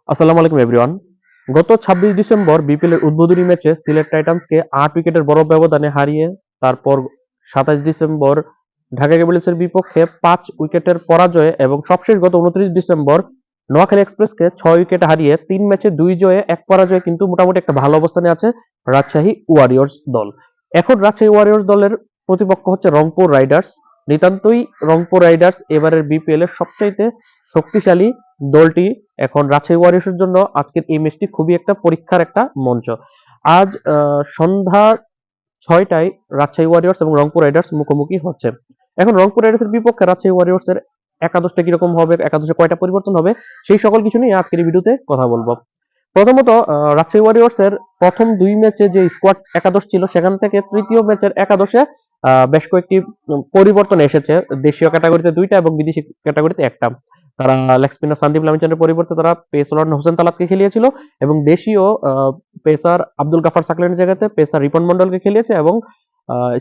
আসসালামু আলাইকুম এভরিওয়ান। গত ২৬ ডিসেম্বর বিপিএল এর উদ্বোধনী ম্যাচে সিলেট টাইটান্সকে ৮ উইকেটের বড় ব্যবধানে হারিয়ে তারপর ২৭ ডিসেম্বর ঢাকা ক্যাপিটালসের বিপক্ষে ৫ উইকেটের পরাজয়ে এবং সবশেষ গত ২৯ ডিসেম্বর নোয়াখালী এক্সপ্রেসকে ৬ উইকেটে হারিয়ে ৩ ম্যাচে ২ জয়ে ১ পরাজয়ে কিন্তু মোটামুটি একটা ভালো অবস্থানে আছে রাজশাহী ওয়ারিয়র্স দল। এখন রাজশাহী ওয়ারিয়র্স দলের প্রতিপক্ষ হচ্ছে রংপুর রাইডার্স। নিতান্তই রংপুর রাইডার্স এবারের বিপিএল এর সবচাইতে শক্তিশালী দলটি। এখন রাজশাহী ওয়ারিয়র্সের জন্য আজকের এই ম্যাচটি খুবই একটা পরীক্ষার একটা মঞ্চ। আজ সন্ধ্যা ৬টায় রাজশাহী ওয়ারিয়র্স এবং রংপুর রাইডার্স মুখোমুখি হচ্ছে। এখন রংপুর রাইডার্সের বিপক্ষে রাজশাহী ওয়ারিয়র্সের একাদশটা কিরকম হবে, একাদশে কয়টা পরিবর্তন হবে, সেই সকল কিছু নিয়ে আজকের এই ভিডিওতে কথা বলবো। প্রথমত রাজশাহী ওয়ারিয়র্সের প্রথম ২ ম্যাচে যে স্কোয়াড একাদশ ছিল সেখান থেকে তৃতীয় ম্যাচের একাদশে বেশ কয়েকটি পরিবর্তন এসেছে। দেশীয় ক্যাটাগরিতে ২টা এবং বিদেশি ক্যাটাগরিতে একটা। তারা লেগ স্পিনার সন্দীপ লামিচানের পরিবর্তে তারা পেসার হোসেন তালাতকে খেলিয়েছিল এবং দেশীয় পেসার আব্দুল গাফার সাকলানের জায়গাতে পেসার রিপন মন্ডলকে খেলিয়েছে এবং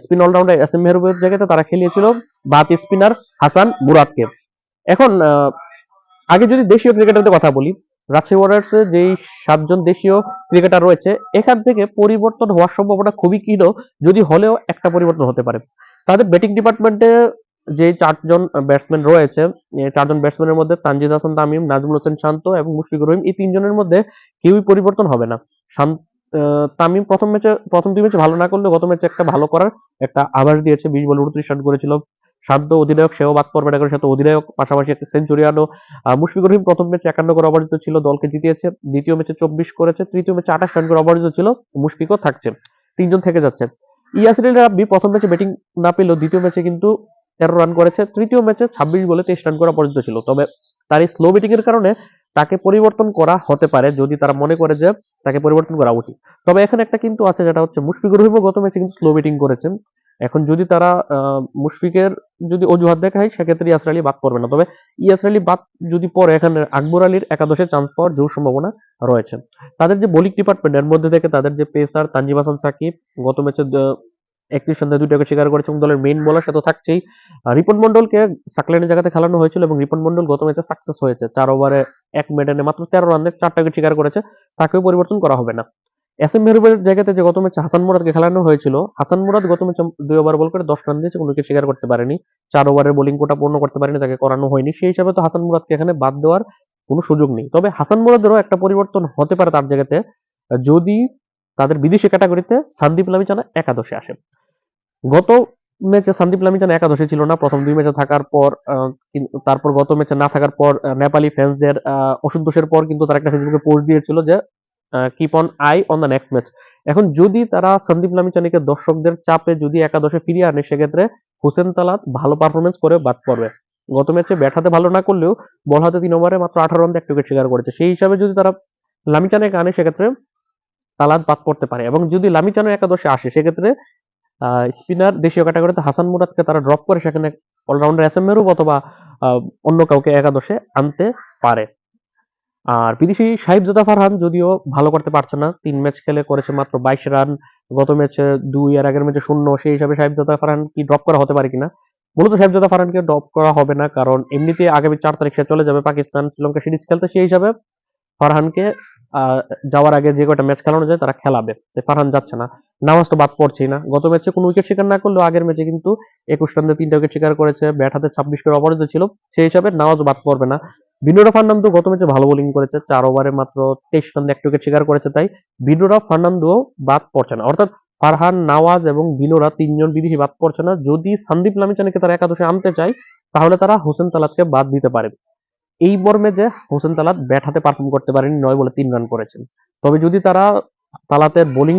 স্পিন অলরাউন্ডার এস এম মেহরুবের জায়গাতে তারা খেলিয়েছিল বাতি স্পিনার হাসান মুরাদকে। এখন আগে যদি দেশীয় ক্রিকেটারদের কথা বলি, রাজশাহী ওয়ারিয়র্সে যেই ৭ জন দেশীয় ক্রিকেটার রয়েছে এখান থেকে পরিবর্তন হওয়ার সম্ভাবনা খুবই ক্ষীণ, যদি হলেও একটা পরিবর্তন হতে পারে। তাদের ব্যাটিং ডিপার্টমেন্টে যে ৪ জন ব্যাটসম্যান রয়েছে, ৪ জন ব্যাটসম্যানের মধ্যে তানজিদ হাসান তামিম, নাজমুল হোসেন শান্ত এবং মুশফিকুর রহিম, এই ৩ জনের মধ্যে কেউই পরিবর্তন হবে না। তামিম প্রথম ২ ম্যাচে ভালো না করলেও গত ম্যাচে একটা ভালো করার একটা আভাস দিয়েছে। ২০ বলে ৩৯ রান করেছিল। শান্ত অধিনায়ক, সেও বাদ পড়বে না, কারণ সাথে অধিনায়ক পাশাপাশি একটা সেঞ্চুরি আনো। মুশফিকুর রহিম প্রথম ম্যাচে ৫১ করে অপরাজিত ছিল, দলকে জিতিয়েছে। দ্বিতীয় ম্যাচে ২৪ করেছে, তৃতীয় ম্যাচে ২৮ রান করে অপরাজিত ছিল। মুশফিকও থাকছে, ৩ জন থেকে যাচ্ছে। ইয়াসির রাব্বি প্রথম ম্যাচে ব্যাটিং না পেলেও দ্বিতীয় ম্যাচে কিন্তু ১৩ রান করেছে, তৃতীয় ম্যাচে ২৬ বলে ২৩ রান করে অপরাজিত ছিল। তবে তার এই স্লো ব্যাটিং এর কারণে তাকে পরিবর্তন করা হতে পারে যদি তারা মনে করে যে তাকে পরিবর্তন করা উচিত। তবে এখানে একটা কিন্তু আছে, যেটা হচ্ছে মুশফিকুর রহিমও গত ম্যাচে কিন্তু স্লো ব্যাটিং করেছেন। এখন যদি তারা মুশফিকের যদি অজুহাত দেখায় সেক্ষেত্রে ইয়াসির আলী বাদ পড়বে না। তবে ইয়াসির আলী বাদ যদি পড়ে, এখানে আকবর আলীর একাদশে চান্স পাওয়ার জোর সম্ভাবনা রয়েছে। তাদের যে বোলিং ডিপার্টমেন্ট এর মধ্যে থেকে তাদের যে পেসার তানজিম হাসান সাকিব গত ম্যাচে ৩১ রানে ২টা উইকেট শিকার করেছে এবং দলের মেইন বোলার সাথে থাকছেই। রিপন মন্ডলকে সাকলাইনের জায়গাতে খেলানো হয়েছিল এবং রিপন মন্ডল গত ম্যাচে সাকসেস হয়েছে। ৪ ওভারে ১ মেডেনে মাত্র ১৩ রানে ৪টা উইকেট শিকার করেছে, তাকেও পরিবর্তন করা হবে না। এস এম মেহরুবের জায়গাতে যে গত ম্যাচে হাসান মুরাদকে খেলানো হয়েছিল, হাসান মুরাদ গত ম্যাচে ২ ওভার বল করে ১০ রান দিয়েছে, কোনো উইকেট শিকার করতে পারেনি। ৪ ওভারের বোলিং কোটা পূর্ণ করতে পারেনি, তাকে করানো হয়নি। সেই হিসাবে তো হাসান মুরাদকে এখানে বাদ দেওয়ার কোনো সুযোগ নেই। তবে হাসান মুরাদেরও একটা পরিবর্তন হতে পারে তার জায়গাতে, যদি তাদের বিদেশি ক্যাটাগরিতে সন্দীপ লামিচানা একাদশে আসে। গত ম্যাচে সন্দীপ লামিচান একাদশে ছিল না, প্রথম ২ ম্যাচে থাকার পর তারপর গত ম্যাচে না থাকার পর নেপালি ফ্যান্সদের অসন্তোষের পর কিন্তু তারা একটা ফেসবুকে পোস্ট দিয়েছিল যে keep on I on the next match. এখন যদি তারা সন্দীপ লামিচানিকে দর্শকদের চাপে যদি একাদশে ফিরিয়ে আনে, সেক্ষেত্রে হোসেন তালাত ভালো পারফরমেন্স করে বাদ পড়বে। গত ম্যাচে ব্যাট হাতে ভালো না করলেও বল হাতে ৩ ওভারে মাত্র ১৮ রানে ১ উইকেট শিকার করেছে। সেই হিসাবে যদি তারা লামিচানাকে আনে সেক্ষেত্রে তালাত বাদ পড়তে পারে। এবং যদি লামিচানো একাদশে আসে সেক্ষেত্রে স্পিনার দেশীয় ক্যাটাগরিতে হাসান মুরাদকে তারা ড্রপ করে সেখানে অলরাউন্ডার এস এম মেহরুব অথবা অন্য কাউকে একাদশে আনতে পারে। আর বিদেশি সাহিবজাদা ফারহান যদিও ভালো করতে পারছে না, ৩ ম্যাচ খেলে করেছে মাত্র ২২ রান, গত ম্যাচে ২, এর আগের ম্যাচে ০। সেই হিসাবে সাহিবজাদা ফারহান কি ড্রপ করা হতে পারে কিনা? মূলত সাহিবজাদা ফারহানকে ড্রপ করা হবে না, কারণ এমনিতে আগামী ৪ তারিখ সে চলে যাবে পাকিস্তান শ্রীলঙ্কা সিরিজ খেলতে। সেই হিসাবে ফারহানকে যাওয়ার আগে যে কয়টা ম্যাচ খেলানো যায় তারা খেলাবে, ফারহান যাচ্ছে না। নামাজ তো বাদ পড়ছেই না, গত ম্যাচে কোনো উইকেট শিকার না করলেও আগের ম্যাচে কিন্তু ২১ রানে ৩টা উইকেট শিকার করেছে, ব্যাট হাতে ২৬ করে অপরাজিত ছিল। সেই হিসাবে নামাজ বাদ পড়বে না। বিনোরা ফার্নান্দো গত ম্যাচে ভালো বোলিং করেছে, ৪ ওভারে মাত্র ২৩ রানে ১ উইকেট শিকার করেছে, তাই বিনোরা ফার্নান্দো বাদ পড়ছে না। অর্থাৎ ফারহান, নওয়াজ এবং বিনোরা ৩ জন বিদেশি বাদ পড়ছে না। যদি সন্দীপ লামিচানিকে তারা একাদশে আনতে চায় তাহলে তারা হোসেন তালাতকে বাদ দিতে পারে। এই মর্মে যে হোসেন তালাত ব্যাট হাতে পারফর্ম করতে পারেনি, ৯ বলে ৩ রান করেছেন। তবে যদি তারা তালাতের বোলিং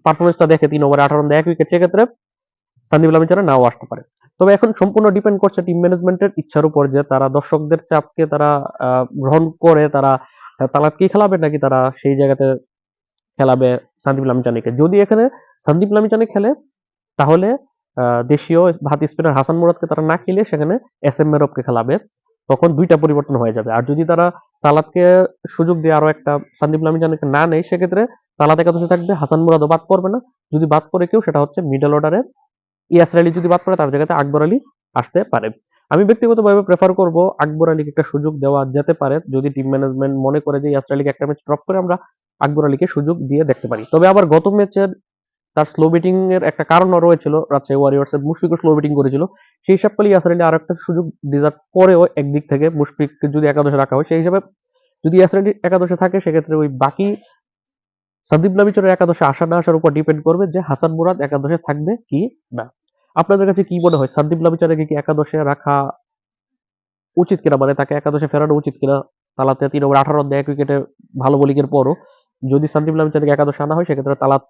পারফরমেন্সটা দেখে, ৩ ওভারে ১৮ রানে ১ উইকেট, সেক্ষেত্রে সন্দীপ লামিচানা নাও আসতে পারে। তবে এখন সম্পূর্ণ ডিপেন্ড করছে টিম ম্যানেজমেন্টের ইচ্ছার উপর, যে তারা দর্শকদের চাপকে তারা গ্রহণ করে তারা তালাতকেই খেলাবে নাকি তারা সেই জায়গাতে খেলাবে সন্দীপ লামিচানিকে। যদি এখানে সন্দীপ লামিচানি খেলে তাহলে দেশীয় ভাতি স্পিনার হাসান মুরাদকে তারা না খেলে সেখানে এস এম মেহরুবকে খেলাবে, তখন ২টা পরিবর্তন হয়ে যাবে। আর যদি তারা তালাতকে সুযোগ দিয়ে আরো একটা সন্দীপ লামিচানিকে না নেয়, সেক্ষেত্রে তালাত একাদশে থাকবে, হাসান মুরাদও বাদ পড়বে না। যদি বাদ পড়ে কেউ, সেটা হচ্ছে মিডল অর্ডারে ইয়াসির আলী যদি বাদ পড়ে তার জায়গাতে আকবর আলী আসতে পারে। আমি ব্যক্তিগতভাবে প্রেফার করব আকবর আলীকে একটা সুযোগ দেওয়া যেতে পারে, যদি টিম ম্যানেজমেন্ট মনে করে যে ইয়াসির আলীকে একটা ম্যাচ ড্রপ করে আমরা আকবর আলীকে সুযোগ দিয়ে দেখতে পারি। তবে আবার গত ম্যাচের তার স্লো ব্যাটিং এর একটা কারণও রয়েছিল, রাজশাহী ওয়ারিয়র্স এর মুশফিকও স্লো ব্যাটিং করেছিল, সেই হিসাব করলে ইয়াসির আলী আরেকটা সুযোগ ডিজার্ভ করেও একদিক থেকে, মুশফিককে যদি একাদশে রাখা হয় সেই হিসাবে যদি ইয়াসির আলী একাদশে থাকে সেক্ষেত্রে ওই বাকি সাদিব লামিচরের একাদশে আসা না আসার উপর ডিপেন্ড করবে যে হাসান মুরাদ একাদশে থাকবে কি না। আপনাদের কাছে কি মনে হয়, সাদিব লামিচরকে কি একাদশে রাখা উচিত কিনা, মানে তাকে একাদশে ফেরানো উচিত কিনা? তালাতে 3 ওভার 18 রান দেয়, 1 উইকেটে ভালো বোলিং এর পরও যদি সাদিব লামিচরকে একাদশে আনা হয় সেক্ষেত্রে তালাত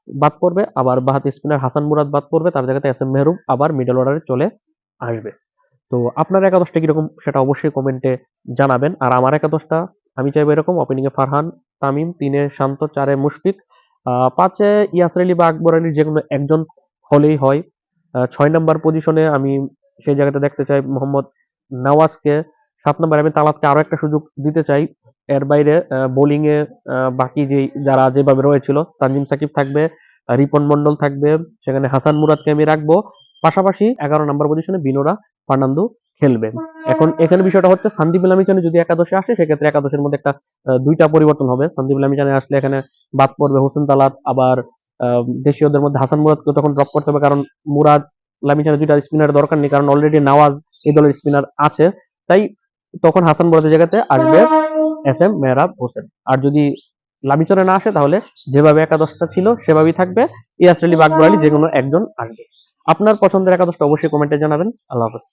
বাদ পড়বে, আবার বাহাতি স্পিনার হাসান মুরাদ বাদ পড়বে, তার জায়গাতে এস এম মেহরুব আবার মিডল অর্ডারে চলে আসবে। তো আপনার একাদশটা কিরকম সেটা অবশ্যই কমেন্টে জানাবেন। আর আমার একাদশটা আমি চাইবো এরকম: ওপেনিং এ ফারহান, তামিম, 3-এ শান্ত, 4-এ মুশফিক, 5-এ ইয়াসির আলী বা আকবর আলীর যে কোনো একজন হলেই হয়। 6 নাম্বার পজিশনে আমি সেই জায়গাতে দেখতে চাই মোহাম্মদ নওয়াজকে। 7 নম্বরে আমি তালাতকে আরো একটা সুযোগ দিতে চাই। এর বাইরে বোলিং এ বাকি যে যারা যেভাবে রয়েছিল, তানজিম সাকিব থাকবে, রিপন মন্ডল থাকবে, সেখানে হাসান মুরাদকে আমি রাখবো। পাশাপাশি 11 নম্বর পজিশনে বিনোরা ফার্নান্দো খেলবেন। এখন এখানে বিষয়টা হচ্ছে সন্দীপ লামিচানে যদি একাদশে আসে সেক্ষেত্রে একাদশের মধ্যে একটা দুইটা পরিবর্তন হবে। সন্দীপ লামিচানে আসলে এখানে বাদ পড়বে হোসেন তালাত, আবার দেশীয়দের মধ্যে হাসান মুরাদকে তখন ড্রপ করতে হবে, কারণ মুরাদ লামিচানে দুইটা স্পিনার দরকার নেই, কারণ অলরেডি নওয়াজ এই দলের স্পিনার আছে। তাই তখন হাসান মুরাদের জায়গাতে আসবে এস এম মেহরাব হোসেন। আর যদি লামিচনে না আসে তাহলে যেভাবে একাদশটা ছিল সেভাবেই থাকবে, ইয়াসির আলী বা আকবর আলী যে কোনো একজন আসবে। আপনার পছন্দের একাদশটা অবশ্যই কমেন্টে জানাবেন। আল্লাহ হাফেজ।